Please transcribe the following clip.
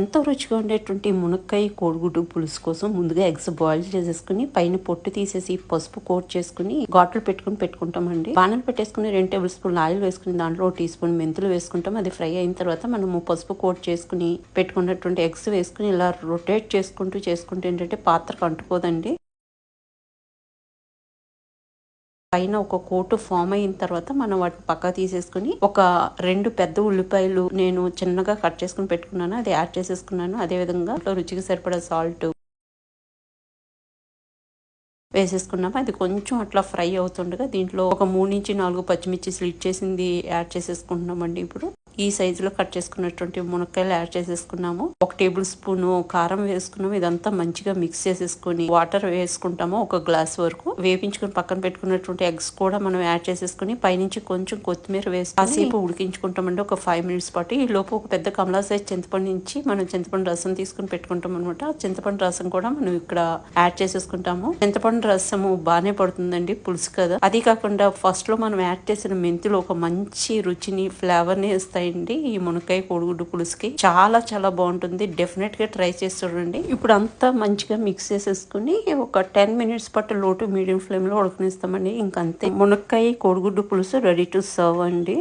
ఎంతో రుచిగా ఉండేటువంటి మునక్కాయ కోడిగుడ్డు పులుసు కోసం ముందుగా ఎగ్స్ బాయిల్ చేసేసుకుని పైన పొట్టు తీసేసి పసుపు కోట్ చేసుకుని ఘాట్లు పెట్టుకుంటామండి. బాణలు పెట్టేసుకుని 2 టేబుల్ స్పూన్లు ఆయిల్ వేసుకుని దాంట్లో 1 టీ స్పూన్ మెంతులు వేసుకుంటాం. అది ఫ్రై అయిన తర్వాత మనము పసుపు కోట్ చేసుకుని పెట్టుకున్నటువంటి ఎగ్స్ వేసుకుని ఇలా రొటేట్ చేసుకుంటూ ఏంటంటే పాత్రకు అంటుకోదండి. పైన ఒక కోటు ఫామ్ అయిన తర్వాత మనం వాటిని పక్క తీసేసుకుని ఒక 2 పెద్ద ఉల్లిపాయలు నేను చిన్నగా కట్ చేసుకుని పెట్టుకున్నాను, అది యాడ్ చేసేసుకున్నాను. అదే విధంగా రుచికి సరిపడా సాల్ట్ వేసేసుకున్నాము. అది కొంచెం అట్లా ఫ్రై అవుతుండగా దీంట్లో ఒక 3-4 పచ్చిమిర్చి స్లిట్ చేసింది యాడ్ చేసేసుకుంటున్నామండి. ఇప్పుడు ఈ సైజులో కట్ చేసుకున్నటువంటి మునక్కాయలు యాడ్ చేసేసుకున్నాము. 1 టేబుల్ స్పూన్ కారం వేసుకున్నాము. ఇదంతా మంచిగా మిక్స్ చేసేసుకుని వాటర్ వేసుకుంటాము 1 గ్లాస్ వరకు. వేపించుకుని పక్కన పెట్టుకున్నటువంటి ఎగ్స్ కూడా మనం యాడ్ చేసేసుకుని పైనుంచి కొంచెం కొత్తిమీర వేసి కాసేపు ఉడికించుకుంటామండి ఒక 5 మినిట్స్ పాటు. ఈ లోపు ఒక పెద్ద కమలా సైజ్ చింతపండు నుంచి మనం చింతపండు రసం తీసుకుని పెట్టుకుంటాం అనమాట. చింతపండు రసం కూడా మనం ఇక్కడ యాడ్ చేసేసుకుంటాము. చింతపండు రసము బాగానే పడుతుందండి పులుసు కదా. అది కాకుండా ఫస్ట్ లో మనం యాడ్ చేసిన మెంతులు ఒక మంచి రుచిని ఫ్లేవర్ ని ఇస్తాయండి ఈ మునక్కాయ కోడిగుడ్డు పులుసుకి. చాలా బాగుంటుంది. డెఫినెట్ గా ట్రై చేసి చూడండి. ఇప్పుడు అంతా మంచిగా మిక్స్ చేసేసుకుని ఒక 10 మినిట్స్ పాటు లో టు మీడియం ఫ్లేమ్ లో ఉడకనిస్తామండి. ఇంకంతే మునక్కాయ కోడిగుడ్డు పులుసు రెడీ టు సర్వ్ అండి.